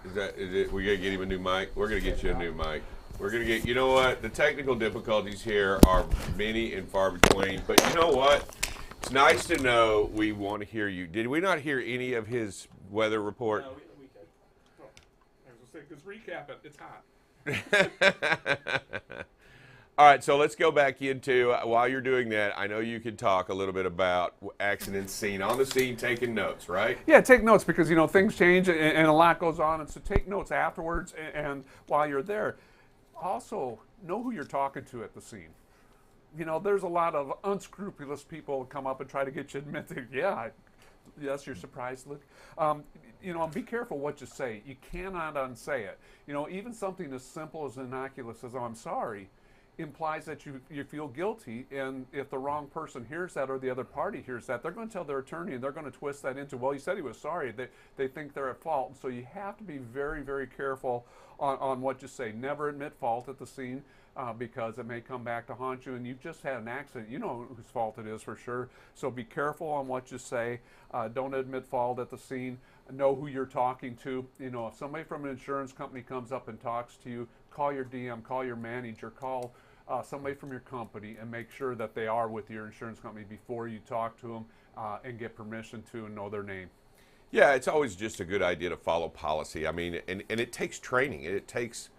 B: Is it? We gotta get him a new mic. We're gonna get you a new mic. We're gonna get. You know what? The technical difficulties here are many and far between. But you know what? It's nice to know we want to hear you. Did we not hear any of his weather report?
F: No, we could. Oh, I was gonna say, because recap it. It's hot.
B: All right, so let's go back into, while you're doing that, I know you can talk a little bit about accidents seen on the scene, taking notes, right?
F: Yeah, take notes because, things change and a lot goes on. And so take notes afterwards and while you're there. Also, know who you're talking to at the scene. There's a lot of unscrupulous people come up and try to get you admitted. Yes, you're surprised. Look, be careful what you say. You cannot unsay it. Even something as simple as innocuous as, "Oh, I'm sorry," implies that you feel guilty, and if the wrong person hears that or the other party hears that, they're going to tell their attorney and they're going to twist that into, well, he said he was sorry. They think they're at fault. And so you have to be very, very careful on what you say. Never admit fault at the scene because it may come back to haunt you, and you've just had an accident. You know whose fault it is for sure. So be careful on what you say. Don't admit fault at the scene. Know who you're talking to. If somebody from an insurance company comes up and talks to you, call your DM, call your manager, call somebody from your company and make sure that they are with your insurance company before you talk to them and get permission to know their name.
B: Yeah, it's always just a good idea to follow policy. I mean, and it takes training. It takes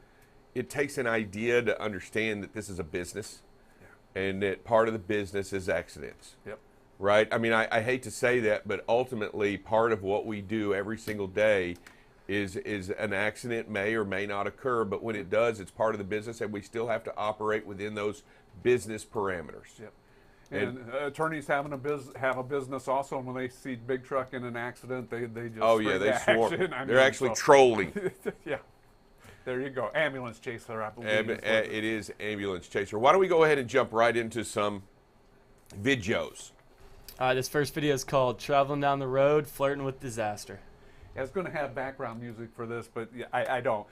B: an idea to understand that this is a business and that part of the business is accidents.
F: Yep.
B: Right? I mean, I hate to say that, but ultimately part of what we do every single day is an accident may or may not occur, but when it does, it's part of the business, and we still have to operate within those business parameters.
F: Yep. And attorneys have a business also, and when they see big truck in an accident, they just
B: they swarm. They're actually
F: so,
B: trolling.
F: Yeah. There you go. Ambulance chaser, I believe.
B: It is ambulance chaser. Why don't we go ahead and jump right into some videos?
I: All right, this first video is called Traveling Down the Road, Flirting with Disaster.
F: I was going to have background music for this, but I don't.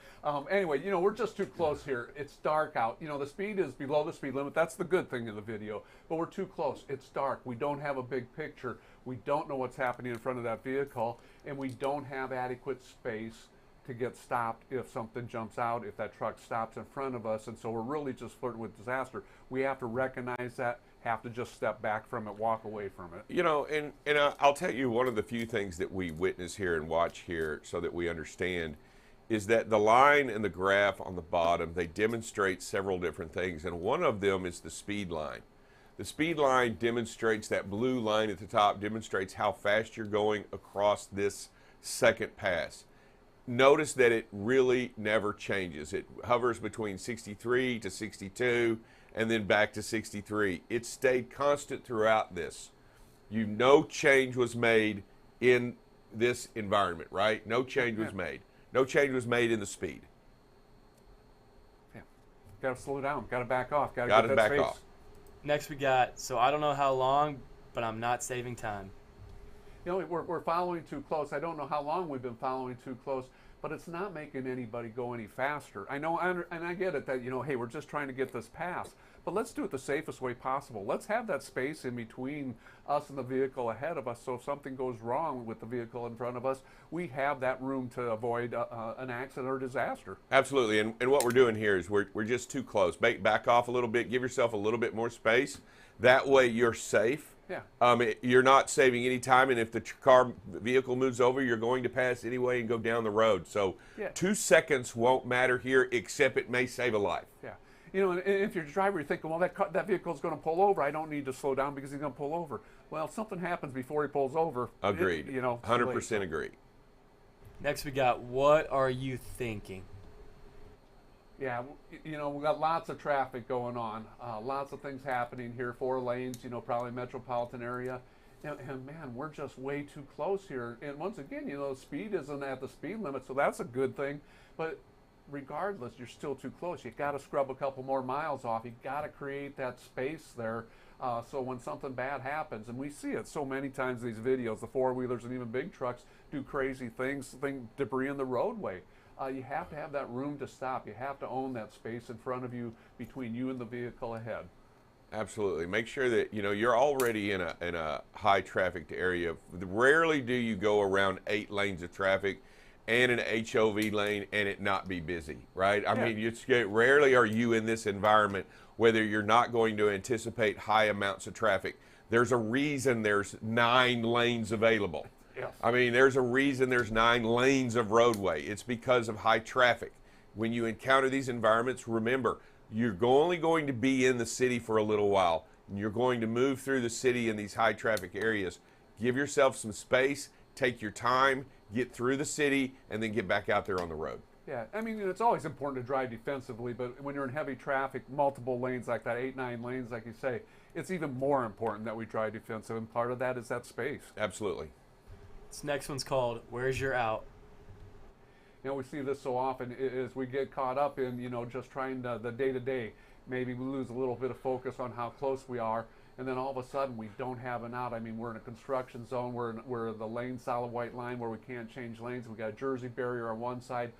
F: Anyway, we're just too close here. It's dark out. The speed is below the speed limit. That's the good thing in the video. But we're too close. It's dark. We don't have a big picture. We don't know what's happening in front of that vehicle, and we don't have adequate space to get stopped if something jumps out, if that truck stops in front of us. And so we're really just flirting with disaster. We have to recognize that, have to just step back from it, walk away from it.
B: And I'll tell you, one of the few things that we witness here and watch here so that we understand is that the line and the graph on the bottom, they demonstrate several different things, and one of them is the speed line. The speed line demonstrates, that blue line at the top demonstrates how fast you're going across this second pass. Notice that it really never changes. It hovers between 63 to 62 and then back to 63. It stayed constant throughout this. no change was made in this environment, right? No change was made. No change was made in the speed.
F: Yeah. Got to slow down. Got to back off. Got to
B: Got
F: get
B: to
F: that
B: back
F: space.
B: off.
I: Next we got, so I don't know how long, but I'm not saving time.
F: You know, we're following too close. I don't know how long we've been following too close, but it's not making anybody go any faster. I know, and I get it that, you know, hey, we're just trying to get this pass, but let's do it the safest way possible. Let's have that space in between us and the vehicle ahead of us, so if something goes wrong with the vehicle in front of us, we have that room to avoid an accident or disaster.
B: Absolutely, and what we're doing here is we're just too close. Back off a little bit. Give yourself a little bit more space. That way you're safe.
F: Yeah.
B: You're not saving any time, and if the vehicle moves over, you're going to pass anyway and go down the road. So
F: Yeah.
B: 2 seconds won't matter here, except it may save a life.
F: Yeah. You know, and if you're a driver, you're thinking, well, that vehicle's going to pull over. I don't need to slow down because he's going to pull over. Well, something happens before he pulls over.
B: Agreed.
F: You know,
B: 100% agree.
I: Next we got, what are you thinking?
F: Yeah, you know, we got lots of traffic going on, lots of things happening here, 4 lanes, you know, probably metropolitan area. And man, we're just way too close here. And once again, you know, speed isn't at the speed limit, so that's a good thing. But regardless, you're still too close. You got to scrub a couple more miles off. You got to create that space there. So when something bad happens, and we see it so many times in these videos, the 4-wheelers and even big trucks do crazy things, debris in the roadway. You have to have that room to stop. You have to own that space in front of you, between you and the vehicle ahead.
B: Absolutely. Make sure that, you know, you're already in a high trafficked area. Rarely do you go around 8 lanes of traffic and an HOV lane and it not be busy, right? I mean, rarely are you in this environment whether you're not going to anticipate high amounts of traffic. There's a reason there's 9 lanes available.
F: Yes.
B: I mean, there's a reason there's 9 lanes of roadway. It's because of high traffic. When you encounter these environments, remember, you're only going to be in the city for a little while. And you're going to move through the city in these high traffic areas. Give yourself some space, take your time, get through the city, and then get back out there on the road.
F: Yeah, I mean, it's always important to drive defensively, but when you're in heavy traffic, multiple lanes like that, 8, 9 lanes, like you say, it's even more important that we drive defensive, and part of that is that space.
B: Absolutely.
I: This next one's called, Where's Your Out?
F: You know, we see this so often is we get caught up in, you know, just trying the day-to-day. Maybe we lose a little bit of focus on how close we are, and then all of a sudden we don't have an out. I mean, we're in a construction zone. We're the lane, solid white line where we can't change lanes. We got a Jersey barrier on one side,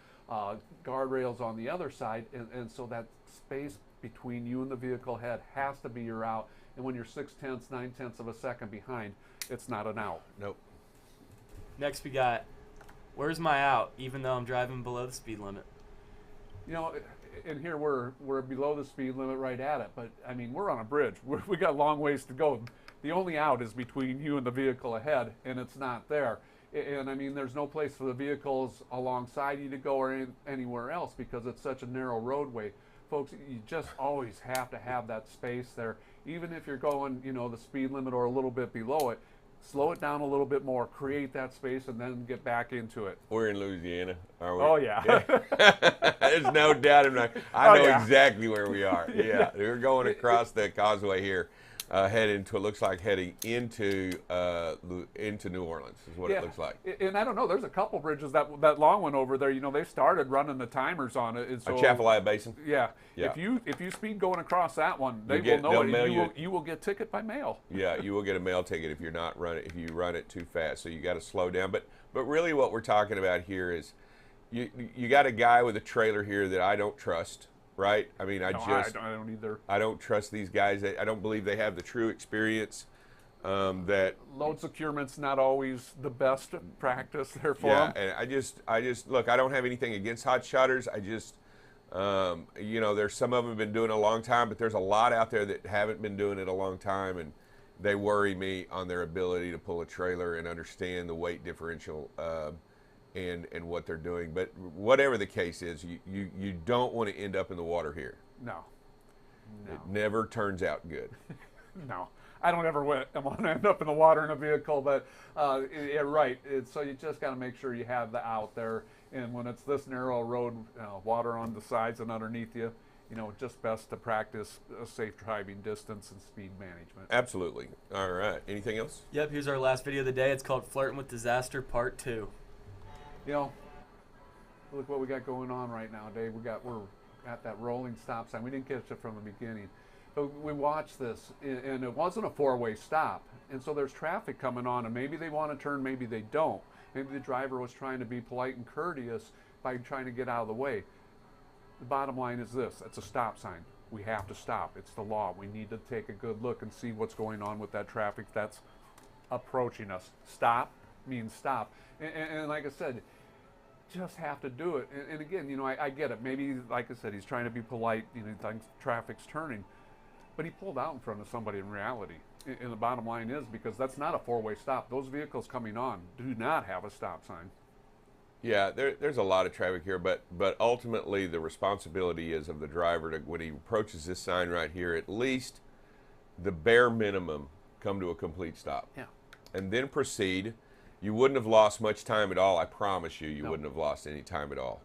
F: guardrails on the other side, and so that space between you and the vehicle head has to be your out. And when you're 0.6, 0.9 of a second behind, it's not an out.
B: Nope.
I: Next we got, where's my out, even though I'm driving below the speed limit?
F: You know, and here we're below the speed limit right at it, but I mean, we're on a bridge. We got a long ways to go. The only out is between you and the vehicle ahead, and it's not there. And I mean, there's no place for the vehicles alongside you to go or anywhere else because it's such a narrow roadway. Folks, you just always have to have that space there. Even if you're going, you know, the speed limit or a little bit below it, slow it down a little bit more, create that space, and then get back into it.
B: We're in Louisiana, are we?
F: Oh, yeah.
B: There's no doubt in my I know
F: yeah.
B: exactly where we are. Yeah, we're going across the causeway here, heading into New Orleans is what it looks like.
F: And I don't know, there's a couple bridges, that long one over there, you know, they started running the timers on it. And so,
B: Atchafalaya Basin?
F: Yeah.
B: Yeah.
F: If you speed going across that one, they
B: They'll
F: will know
B: mail
F: it. You will get ticket by mail.
B: Yeah, you will get a mail ticket if you run it too fast. So you got to slow down. But really, what we're talking about here is you got a guy with a trailer here that I don't trust, right? I mean, I
F: don't either.
B: I don't trust these guys. I don't believe they have the true experience. That
F: load securement's not always the best practice there for them.
B: Yeah, and I just look. I don't have anything against hot shotters. I just you know, there's some of them have been doing it a long time, but there's a lot out there that haven't been doing it a long time, and they worry me on their ability to pull a trailer and understand the weight differential and what they're doing. But whatever the case is, you don't want to end up in the water here.
F: No.
B: It never turns out good.
F: No. I don't ever want to end up in the water in a vehicle, but yeah, right. So you just got to make sure you have the out there. And when it's this narrow road, water on the sides and underneath you, just best to practice safe driving, distance, and speed management.
B: Absolutely. All right. Anything else?
I: Yep, here's our last video of the day. It's called Flirting with Disaster Part 2.
F: Look what we got going on right now, Dave. We're at that rolling stop sign. We didn't catch it from the beginning. But we watched this, and it wasn't a four-way stop. And so there's traffic coming on, and maybe they want to turn, maybe they don't. Maybe the driver was trying to be polite and courteous by trying to get out of the way. The bottom line is this: it's a stop sign. We have to stop. It's the law. We need to take a good look and see what's going on with that traffic that's approaching us. Stop means stop. And like I said, just have to do it. And again, I get it. Maybe, like I said, he's trying to be polite. He thinks traffic's turning. But he pulled out in front of somebody in reality. And the bottom line is, because that's not a four-way stop. Those vehicles coming on do not have a stop sign.
B: Yeah, there's a lot of traffic here, but ultimately the responsibility is of the driver to, when he approaches this sign right here, at least the bare minimum, come to a complete stop.
F: Yeah.
B: And then proceed. You wouldn't have lost much time at all. I promise you,
F: No.
B: wouldn't have lost any time at all.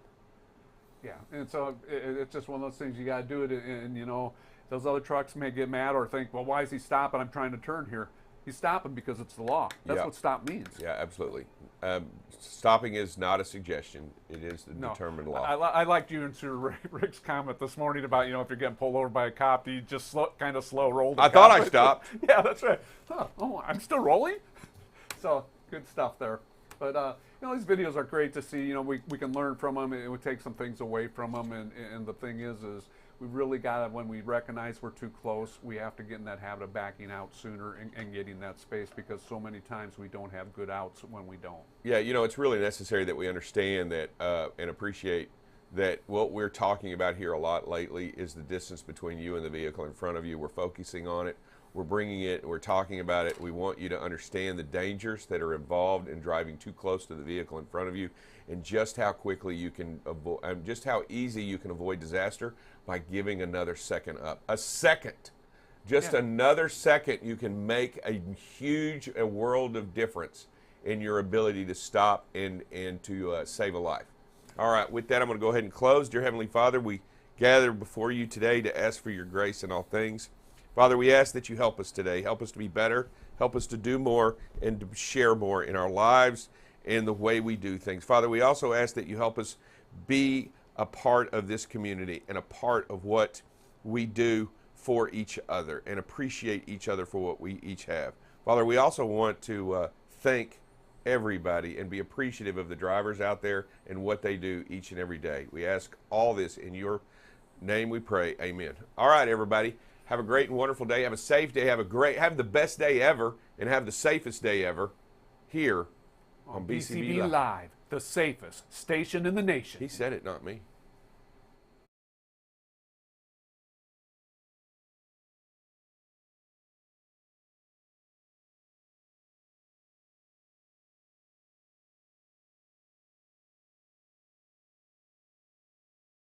F: Yeah, and so it's just one of those things, you got to do it, and those other trucks may get mad or think, well, why is he stopping? I'm trying to turn here. He's stopping because it's the law. That's
B: Yeah.
F: what stop means.
B: Yeah, absolutely. Stopping is not a suggestion. It is the determined law.
F: I liked you and Sir Rick's comment this morning about, if you're getting pulled over by a cop, do you just kind of slow roll the
B: I thought
F: cop?
B: I stopped.
F: Yeah, that's right. Oh, I'm still rolling? So, good stuff there. But, these videos are great to see. We can learn from them. It would take some things away from them. And the thing is we really got to, when we recognize we're too close, we have to get in that habit of backing out sooner and getting that space, because so many times we don't have good outs when we don't.
B: Yeah, it's really necessary that we understand that and appreciate that what we're talking about here a lot lately is the distance between you and the vehicle in front of you. We're focusing on it. We're bringing it, we're talking about it. We want you to understand the dangers that are involved in driving too close to the vehicle in front of you, and just how quickly you can avoid, just how easy you can avoid disaster by giving another second up. A second, just another second, you can make a huge world of difference in your ability to stop and to save a life. All right, with that, I'm going to go ahead and close. Dear Heavenly Father, we gather before you today to ask for your grace in all things. Father, we ask that you help us today. Help us to be better. Help us to do more and to share more in our lives and the way we do things. Father, we also ask that you help us be a part of this community and a part of what we do for each other and appreciate each other for what we each have. Father, we also want to thank everybody and be appreciative of the drivers out there and what they do each and every day. We ask all this in your name we pray. Amen. All right, everybody. Have a great and wonderful day. Have a safe day. Have the best day ever, and have the safest day ever here on BCB
F: Live, the safest station in the nation.
B: He said it, not me.